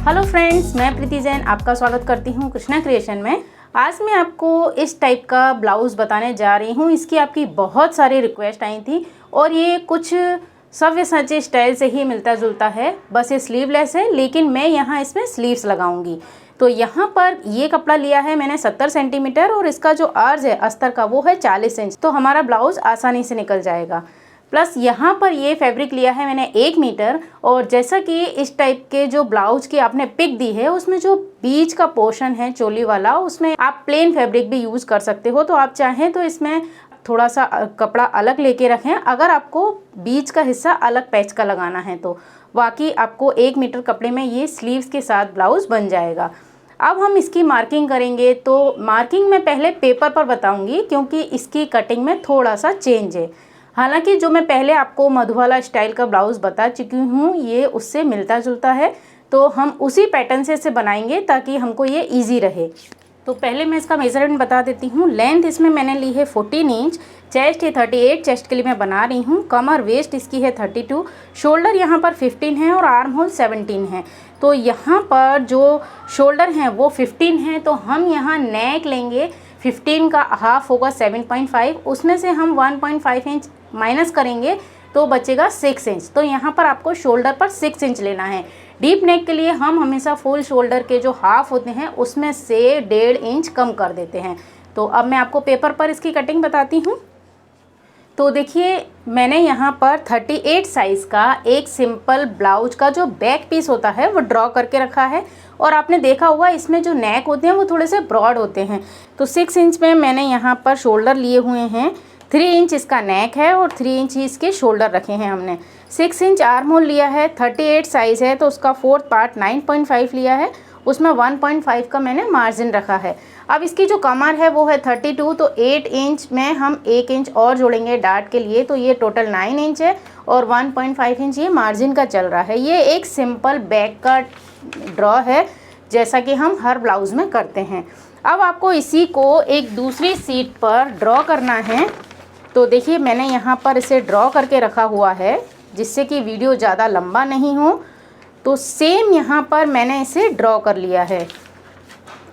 Hello friends, मैं प्रीति जैन आपका स्वागत करती हूँ कृष्णा क्रिएशन में। आज मैं आपको इस टाइप का ब्लाउज़ बताने जा रही हूँ। इसकी आपकी बहुत सारी रिक्वेस्ट आई थी और ये कुछ सव्यसाची स्टाइल से ही मिलता जुलता है। बस ये स्लीवलेस है, लेकिन मैं यहाँ इसमें स्लीव्स लगाऊंगी। तो यहाँ पर ये कपड़ा लिया है मैंने 70 सेंटीमीटर और इसका जो अर्ज है अस्तर का वो है 40 इंच। तो हमारा ब्लाउज़ आसानी से निकल जाएगा। प्लस यहाँ पर ये फैब्रिक लिया है मैंने 1 मीटर। और जैसा कि इस टाइप के जो ब्लाउज की आपने पिक दी है, उसमें जो बीच का पोर्शन है चोली वाला, उसमें आप प्लेन फैब्रिक भी यूज़ कर सकते हो। तो आप चाहें तो इसमें थोड़ा सा कपड़ा अलग लेके रखें, अगर आपको बीच का हिस्सा अलग पैच का लगाना है तो। बाकी आपको 1 मीटर कपड़े में ये स्लीव्स के साथ ब्लाउज़ बन जाएगा। अब हम इसकी मार्किंग करेंगे। तो मार्किंग मैं पहले पेपर पर बताऊँगी, क्योंकि इसकी कटिंग में थोड़ा सा चेंज है। हालांकि जो मैं पहले आपको मधुबाला स्टाइल का ब्लाउज़ बता चुकी हूँ, ये उससे मिलता जुलता है। तो हम उसी पैटर्न से इसे बनाएंगे ताकि हमको ये इजी रहे। तो पहले मैं इसका मेजरमेंट बता देती हूँ। लेंथ इसमें मैंने ली है 14 इंच, चेस्ट है 38, चेस्ट के लिए मैं बना रही हूँ। कमर वेस्ट इसकी है 32, शोल्डर यहाँ पर 15 है और आर्म होल 17 है। तो यहाँ पर जो शोल्डर हैं वो 15 है, तो हम यहाँ नेक लेंगे 15 का हाफ होगा 7.5, उसमें से हम 1.5 इंच माइनस करेंगे तो बचेगा 6 इंच। तो यहाँ पर आपको शोल्डर पर 6 इंच लेना है। डीप नेक के लिए हम हमेशा फुल शोल्डर के जो हाफ होते हैं उसमें से 1.5 इंच कम कर देते हैं। तो अब मैं आपको पेपर पर इसकी कटिंग बताती हूँ। तो देखिए, मैंने यहाँ पर 38 साइज़ का एक सिंपल ब्लाउज का जो बैक पीस होता है वो ड्रॉ करके रखा है। और आपने देखा होगा इसमें जो नेक होते हैं वो थोड़े से ब्रॉड होते हैं। तो 6 इंच में मैंने यहाँ पर शोल्डर लिए हुए हैं, 3 इंच इसका नेक है और 3 इंच ही इसके शोल्डर रखे हैं हमने। 6 इंच आर्म होल लिया है, 38 साइज़ है तो उसका 4th पार्ट 9.5 लिया है, उसमें 1.5 का मैंने मार्जिन रखा है। अब इसकी जो कमर है वो है 32, तो 8 इंच में हम 1 इंच और जोड़ेंगे डार्ट के लिए, तो ये टोटल 9 इंच है और 1.5 इंच ये मार्जिन का चल रहा है। ये एक सिंपल बैक का ड्रॉ है, जैसा कि हम हर ब्लाउज़ में करते हैं। अब आपको इसी को एक दूसरी शीट पर ड्रॉ करना है। तो देखिए, मैंने यहाँ पर इसे ड्रॉ करके रखा हुआ है जिससे कि वीडियो ज़्यादा लंबा नहीं हो। तो सेम यहाँ पर मैंने इसे ड्रॉ कर लिया है।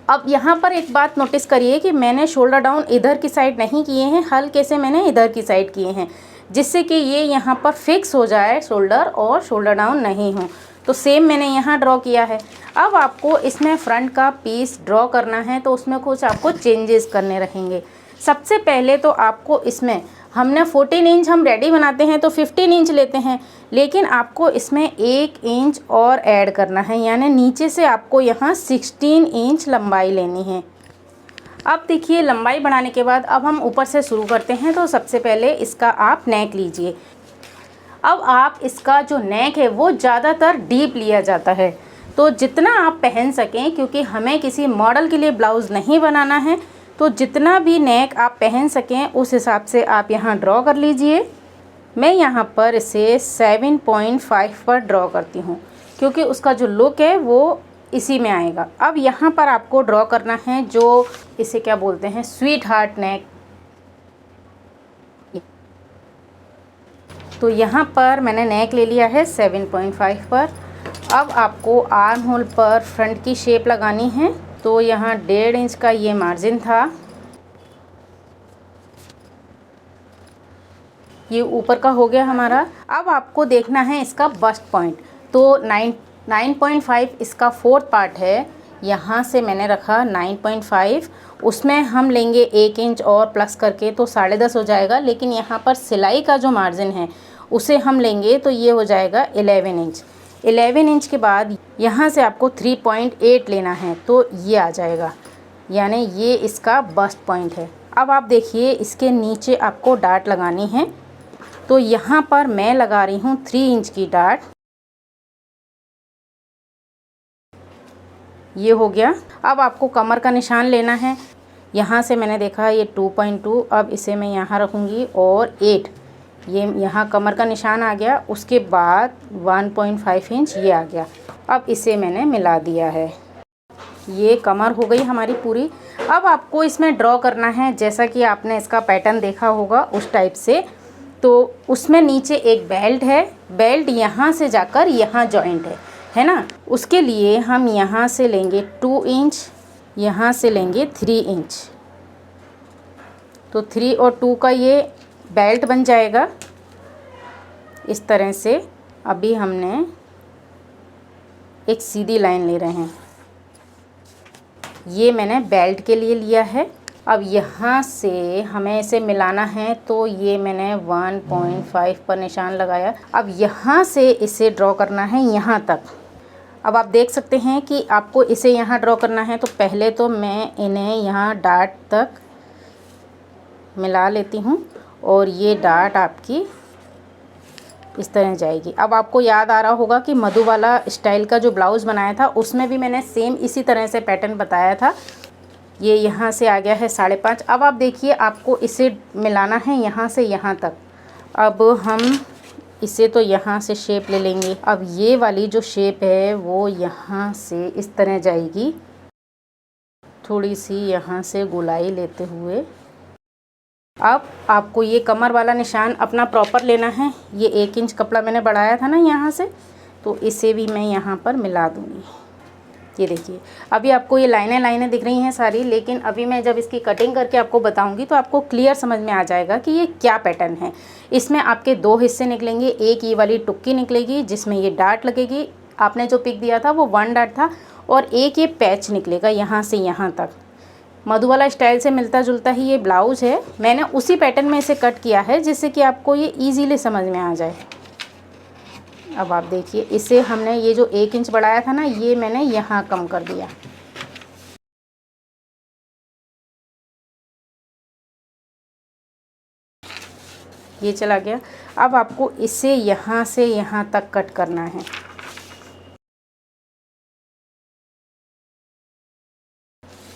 अब यहाँ पर एक बात नोटिस करिए कि मैंने शोल्डर डाउन इधर की साइड नहीं किए हैं, हल्के से मैंने इधर की साइड किए हैं, जिससे कि ये यहाँ पर फिक्स हो जाए शोल्डर और शोल्डर डाउन नहीं हो। तो सेम मैंने यहाँ ड्रॉ किया है। अब आपको इसमें फ्रंट का पीस ड्रॉ करना है, तो उसमें कुछ आपको चेंजेस करने रहेंगे। सबसे पहले तो आपको इसमें हमने 14 इंच हम रेडी बनाते हैं तो 15 इंच लेते हैं, लेकिन आपको इसमें 1 इंच और ऐड करना है, यानी नीचे से आपको यहाँ 16 इंच लंबाई लेनी है। अब देखिए, लंबाई बढ़ाने के बाद अब हम ऊपर से शुरू करते हैं। तो सबसे पहले इसका आप नेक लीजिए। अब आप इसका जो नेक है वो ज़्यादातर डीप लिया जाता है, तो जितना आप पहन सकें, क्योंकि हमें किसी मॉडल के लिए ब्लाउज़ नहीं बनाना है, तो जितना भी नेक आप पहन सकें उस हिसाब से आप यहाँ ड्रॉ कर लीजिए। मैं यहाँ पर इसे 7.5 पर ड्रॉ करती हूँ, क्योंकि उसका जो लुक है वो इसी में आएगा। अब यहाँ पर आपको ड्रॉ करना है जो इसे क्या बोलते हैं, स्वीट हार्ट नेक। तो यहाँ पर मैंने नेक ले लिया है 7.5 पर। अब आपको आर्म होल पर फ्रंट की शेप लगानी है। तो यहाँ 1.5 इंच का ये मार्जिन था, ये ऊपर का हो गया हमारा। अब आपको देखना है इसका बस्ट पॉइंट। तो 9.5 इसका 4th पार्ट है, यहाँ से मैंने रखा 9.5, उसमें हम लेंगे 1 इंच और प्लस करके तो 10.5 हो जाएगा। लेकिन यहाँ पर सिलाई का जो मार्जिन है उसे हम लेंगे तो ये हो जाएगा 11 इंच। 11 इंच के बाद यहाँ से आपको 3.8 लेना है, तो ये आ जाएगा, यानी ये इसका बस्ट पॉइंट है। अब आप देखिए, इसके नीचे आपको डार्ट लगानी है। तो यहाँ पर मैं लगा रही हूँ 3 इंच की डार्ट। ये हो गया। अब आपको कमर का निशान लेना है। यहाँ से मैंने देखा ये 2.2, अब इसे मैं यहाँ रखूँगी और 8, ये यहाँ कमर का निशान आ गया। उसके बाद 1.5 इंच ये आ गया। अब इसे मैंने मिला दिया है, ये कमर हो गई हमारी पूरी। अब आपको इसमें ड्रॉ करना है, जैसा कि आपने इसका पैटर्न देखा होगा उस टाइप से। तो उसमें नीचे एक बेल्ट है, बेल्ट यहाँ से जाकर यहाँ जॉइंट है, है ना। उसके लिए हम यहाँ से लेंगे 2 इंच, यहाँ से लेंगे 3 इंच, तो 3 और 2 का ये बेल्ट बन जाएगा इस तरह से। अभी हमने एक सीधी लाइन ले रहे हैं, ये मैंने बेल्ट के लिए लिया है। अब यहाँ से हमें इसे मिलाना है, तो ये मैंने 1.5 पर निशान लगाया। अब यहाँ से इसे ड्रॉ करना है यहाँ तक। अब आप देख सकते हैं कि आपको इसे यहाँ ड्रॉ करना है, तो पहले तो मैं इन्हें यहाँ डार्ट तक मिला लेती हूँ और ये डार्ट आपकी इस तरह जाएगी। अब आपको याद आ रहा होगा कि मधु वाला स्टाइल का जो ब्लाउज़ बनाया था उसमें भी मैंने सेम इसी तरह से पैटर्न बताया था। ये यहाँ से आ गया है 5.5। अब आप देखिए आपको इसे मिलाना है यहाँ से यहाँ तक। अब हम इसे तो यहाँ से शेप ले लेंगे। अब ये वाली जो शेप है वो यहाँ से इस तरह जाएगी, थोड़ी सी यहाँ से गोलाई लेते हुए। अब आपको ये कमर वाला निशान अपना प्रॉपर लेना है। ये 1 इंच कपड़ा मैंने बढ़ाया था ना यहाँ से, तो इसे भी मैं यहाँ पर मिला दूँगी। ये देखिए अभी आपको ये लाइनें दिख रही हैं सारी, लेकिन अभी मैं जब इसकी कटिंग करके आपको बताऊंगी तो आपको क्लियर समझ में आ जाएगा कि ये क्या पैटर्न है। इसमें आपके 2 हिस्से निकलेंगे, एक ये वाली टुक्की निकलेगी जिसमें ये डार्ट लगेगी, आपने जो पिक दिया था वो 1 डार्ट था, और एक ये पैच निकलेगा यहाँ से यहाँ तक। मधु वाला स्टाइल से मिलता जुलता ही ये ब्लाउज़ है, मैंने उसी पैटर्न में इसे कट किया है जिससे कि आपको ये ईजीली समझ में आ जाए। अब आप देखिए इसे हमने ये जो 1 इंच बढ़ाया था ना, ये मैंने यहाँ कम कर दिया। ये चला गया। अब आपको इसे यहाँ से यहाँ तक कट करना है।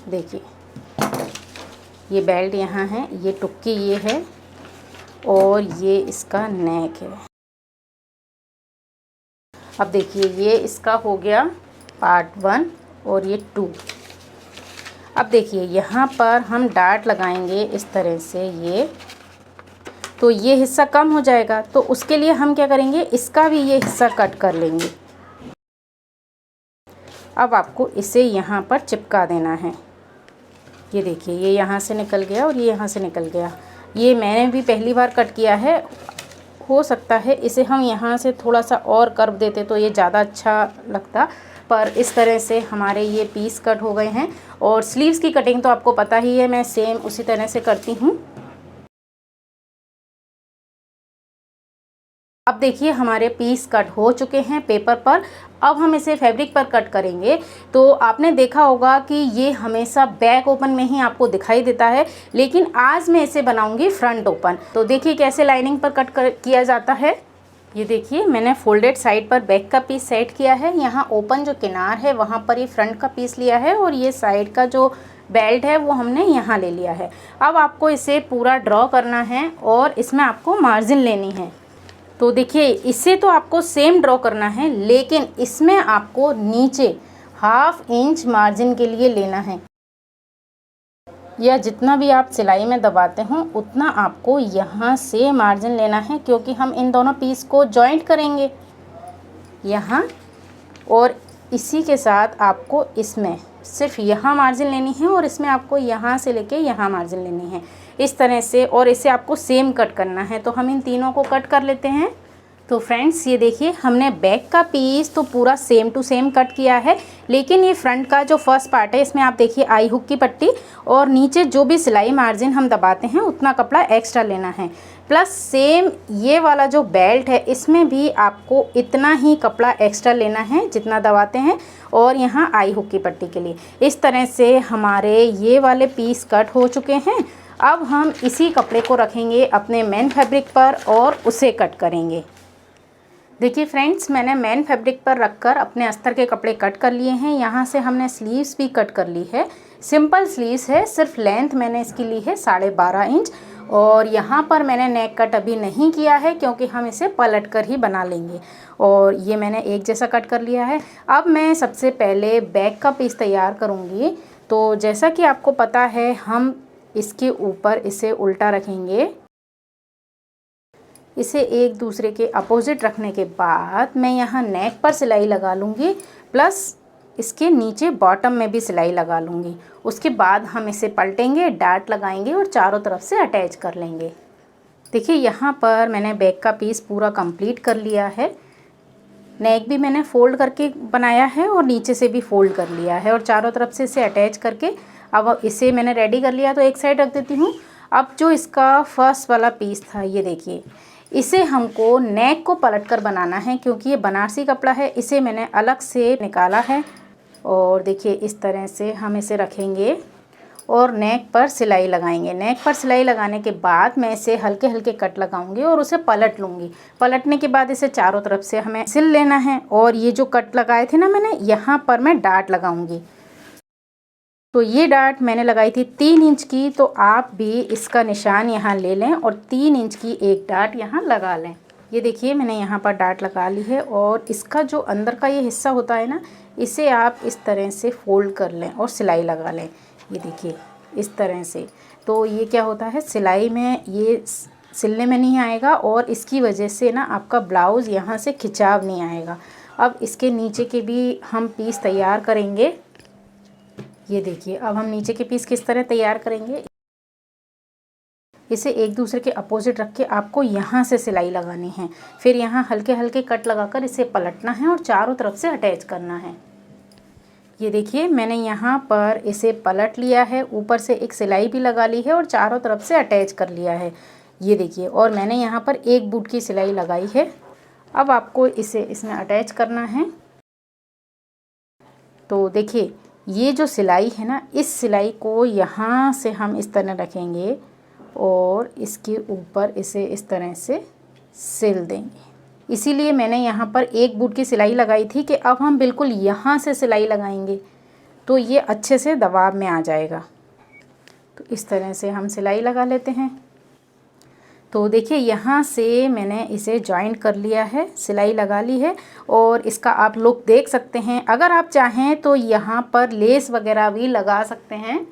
देखिए ये बेल्ट यहाँ है, ये टुक्की ये है, और ये इसका नेक है। अब देखिए ये इसका हो गया पार्ट 1 और ये 2। अब देखिए यहाँ पर हम डार्ट लगाएंगे इस तरह से, ये तो ये हिस्सा कम हो जाएगा, तो उसके लिए हम क्या करेंगे, इसका भी ये हिस्सा कट कर लेंगे। अब आपको इसे यहाँ पर चिपका देना है। ये देखिए ये यहाँ से निकल गया और ये यहाँ से निकल गया। ये मैंने भी पहली बार कट किया है, हो सकता है इसे हम यहाँ से थोड़ा सा और कर्व देते तो ये ज़्यादा अच्छा लगता, पर इस तरह से हमारे ये पीस कट हो गए हैं। और स्लीव्स की कटिंग तो आपको पता ही है, मैं सेम उसी तरह से करती हूँ। अब देखिए हमारे पीस कट हो चुके हैं पेपर पर। अब हम इसे फैब्रिक पर कट करेंगे। तो आपने देखा होगा कि ये हमेशा बैक ओपन में ही आपको दिखाई देता है, लेकिन आज मैं इसे बनाऊंगी फ्रंट ओपन। तो देखिए कैसे लाइनिंग पर कट किया जाता है। ये देखिए मैंने फोल्डेड साइड पर बैक का पीस सेट किया है, यहाँ ओपन जो किनार है वहाँ पर ये फ्रंट का पीस लिया है, और ये साइड का जो बेल्ट है वो हमने यहाँ ले लिया है। अब आपको इसे पूरा ड्रॉ करना है और इसमें आपको मार्जिन लेनी है। तो देखिए इसे तो आपको सेम ड्रॉ करना है, लेकिन इसमें आपको नीचे 1/2 इंच मार्जिन के लिए लेना है, या जितना भी आप सिलाई में दबाते हो उतना आपको यहाँ से मार्जिन लेना है, क्योंकि हम इन दोनों पीस को जॉइंट करेंगे यहाँ, और इसी के साथ आपको इसमें सिर्फ यहाँ मार्जिन लेनी है, और इसमें आपको यहाँ से लेके यहाँ मार्जिन लेनी है इस तरह से, और इसे आपको सेम कट करना है। तो हम इन तीनों को कट कर लेते हैं। तो फ्रेंड्स ये देखिए हमने बैक का पीस तो पूरा सेम टू सेम कट किया है, लेकिन ये फ्रंट का जो फर्स्ट पार्ट है इसमें आप देखिए आई हुक की पट्टी और नीचे जो भी सिलाई मार्जिन हम दबाते हैं उतना कपड़ा एक्स्ट्रा लेना है। प्लस सेम ये वाला जो बेल्ट है इसमें भी आपको इतना ही कपड़ा एक्स्ट्रा लेना है जितना दबाते हैं, और यहाँ आई हुक की पट्टी के लिए। इस तरह से हमारे ये वाले पीस कट हो चुके हैं। अब हम इसी कपड़े को रखेंगे अपने मेन फैब्रिक पर और उसे कट करेंगे। देखिए फ्रेंड्स मैंने मेन फैब्रिक पर रखकर अपने अस्तर के कपड़े कट कर लिए हैं। यहाँ से हमने स्लीव्स भी कट कर ली है, सिंपल स्लीव्स है, सिर्फ लेंथ मैंने इसकी ली है 12.5 इंच, और यहाँ पर मैंने नेक कट अभी नहीं किया है क्योंकि हम इसे पलट कर ही बना लेंगे। और ये मैंने एक जैसा कट कर लिया है। अब मैं सबसे पहले बैक का पीस तैयार करूँगी। तो जैसा कि आपको पता है हम इसके ऊपर इसे उल्टा रखेंगे इसे एक दूसरे के अपोजिट रखने के बाद मैं यहाँ नेक पर सिलाई लगा लूँगी, प्लस इसके नीचे बॉटम में भी सिलाई लगा लूँगी। उसके बाद हम इसे पलटेंगे, डार्ट लगाएंगे और चारों तरफ से अटैच कर लेंगे। देखिए यहाँ पर मैंने बैक का पीस पूरा कंप्लीट कर लिया है। नेक भी मैंने फ़ोल्ड करके बनाया है और नीचे से भी फ़ोल्ड कर लिया है और चारों तरफ से इसे अटैच करके अब इसे मैंने रेडी कर लिया, तो एक साइड रख देती हूँ। अब जो इसका फर्स्ट वाला पीस था, ये देखिए, इसे हमको नेक को पलट कर बनाना है क्योंकि ये बनारसी कपड़ा है। इसे मैंने अलग से निकाला है और देखिए इस तरह से हम इसे रखेंगे और नेक पर सिलाई लगाएंगे। नेक पर सिलाई लगाने के बाद मैं इसे हल्के हल्के कट लगाऊंगी और उसे पलट लूँगी। पलटने के बाद इसे चारों तरफ से हमें सिल लेना है और ये जो कट लगाए थे ना मैंने, यहाँ पर मैं डार्ट लगाऊंगी। तो ये डार्ट मैंने लगाई थी 3 इंच की, तो आप भी इसका निशान यहाँ ले लें और 3 इंच की एक डार्ट यहाँ लगा लें। ये देखिए मैंने यहाँ पर डार्ट लगा ली है और इसका जो अंदर का ये हिस्सा होता है ना, इसे आप इस तरह से फ़ोल्ड कर लें और सिलाई लगा लें। ये देखिए इस तरह से, तो ये क्या होता है, सिलाई में ये सिलने में नहीं आएगा और इसकी वजह से ना आपका ब्लाउज़ यहाँ से खिंचाव नहीं आएगा। अब इसके नीचे के भी हम पीस तैयार करेंगे। ये देखिए अब हम नीचे के पीस किस तरह तैयार करेंगे। इसे एक दूसरे के अपोजिट रख के आपको यहाँ से सिलाई लगानी है, फिर यहाँ हल्के हल्के कट लगाकर इसे पलटना है और चारों तरफ से अटैच करना है। ये देखिए मैंने यहाँ पर इसे पलट लिया है, ऊपर से एक सिलाई भी लगा ली है और चारों तरफ से अटैच कर लिया है। ये देखिए, और मैंने यहाँ पर एक बूट की सिलाई लगाई है। अब आपको इसे इसमें अटैच करना है। तो देखिए ये जो सिलाई है ना, इस सिलाई को यहाँ से हम इस तरह रखेंगे और इसके ऊपर इसे इस तरह से सिल देंगे। इसीलिए मैंने यहाँ पर एक बूट की सिलाई लगाई थी कि अब हम बिल्कुल यहाँ से सिलाई लगाएंगे तो ये अच्छे से दबाव में आ जाएगा। तो इस तरह से हम सिलाई लगा लेते हैं। तो देखिए यहाँ से मैंने इसे जॉइंट कर लिया है, सिलाई लगा ली है और इसका आप लुक देख सकते हैं। अगर आप चाहें तो यहाँ पर लेस वगैरह भी लगा सकते हैं।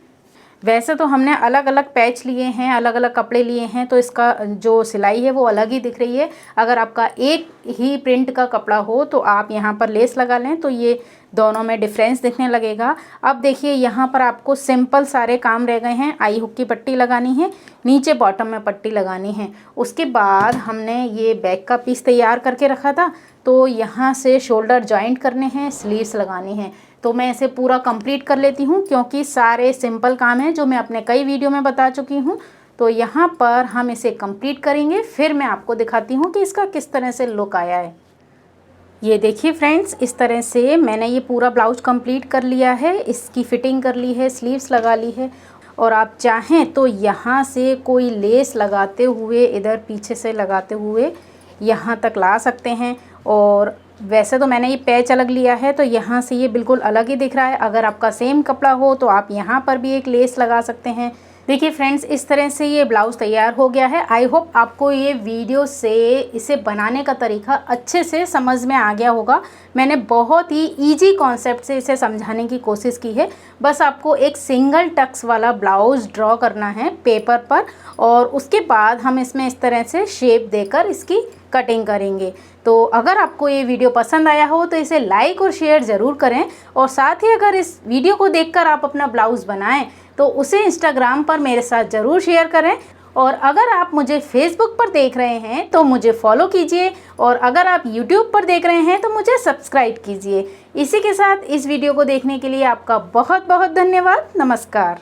वैसे तो हमने अलग अलग पैच लिए हैं, अलग अलग कपड़े लिए हैं, तो इसका जो सिलाई है वो अलग ही दिख रही है। अगर आपका एक ही प्रिंट का कपड़ा हो तो आप यहाँ पर लेस लगा लें तो ये दोनों में डिफरेंस दिखने लगेगा। अब देखिए यहाँ पर आपको सिंपल सारे काम रह गए हैं। आई हुक की पट्टी लगानी है, नीचे बॉटम में पट्टी लगानी है। उसके बाद हमने ये बैक का पीस तैयार करके रखा था, तो यहाँ से शोल्डर जॉइंट करने हैं, स्लीव्स लगानी है। तो मैं इसे पूरा कंप्लीट कर लेती हूँ क्योंकि सारे सिंपल काम हैं जो मैं अपने कई वीडियो में बता चुकी हूँ। तो यहाँ पर हम इसे कंप्लीट करेंगे, फिर मैं आपको दिखाती हूँ कि इसका किस तरह से लुक आया है। ये देखिए फ्रेंड्स, इस तरह से मैंने ये पूरा ब्लाउज कंप्लीट कर लिया है। इसकी फिटिंग कर ली है, स्लीव्स लगा ली है और आप चाहें तो यहाँ से कोई लेस लगाते हुए, इधर पीछे से लगाते हुए यहाँ तक ला सकते हैं। और वैसे तो मैंने ये पैच अलग लिया है तो यहाँ से ये बिल्कुल अलग ही दिख रहा है। अगर आपका सेम कपड़ा हो तो आप यहाँ पर भी एक लेस लगा सकते हैं। देखिए फ्रेंड्स, इस तरह से ये ब्लाउज़ तैयार हो गया है। आई होप आपको ये वीडियो से इसे बनाने का तरीका अच्छे से समझ में आ गया होगा। मैंने बहुत ही इजी कॉन्सेप्ट से इसे समझाने की कोशिश की है। बस आपको एक सिंगल टक्स वाला ब्लाउज़ ड्रॉ करना है पेपर पर और उसके बाद हम इसमें इस तरह से शेप देकर इसकी कटिंग करेंगे। तो अगर आपको ये वीडियो पसंद आया हो तो इसे लाइक और शेयर ज़रूर करें और साथ ही अगर इस वीडियो को देखकर आप अपना ब्लाउज़ बनाएं तो उसे इंस्टाग्राम पर मेरे साथ ज़रूर शेयर करें। और अगर आप मुझे फेसबुक पर देख रहे हैं तो मुझे फॉलो कीजिए और अगर आप यूट्यूब पर देख रहे हैं तो मुझे सब्सक्राइब कीजिए। इसी के साथ इस वीडियो को देखने के लिए आपका बहुत बहुत धन्यवाद। नमस्कार।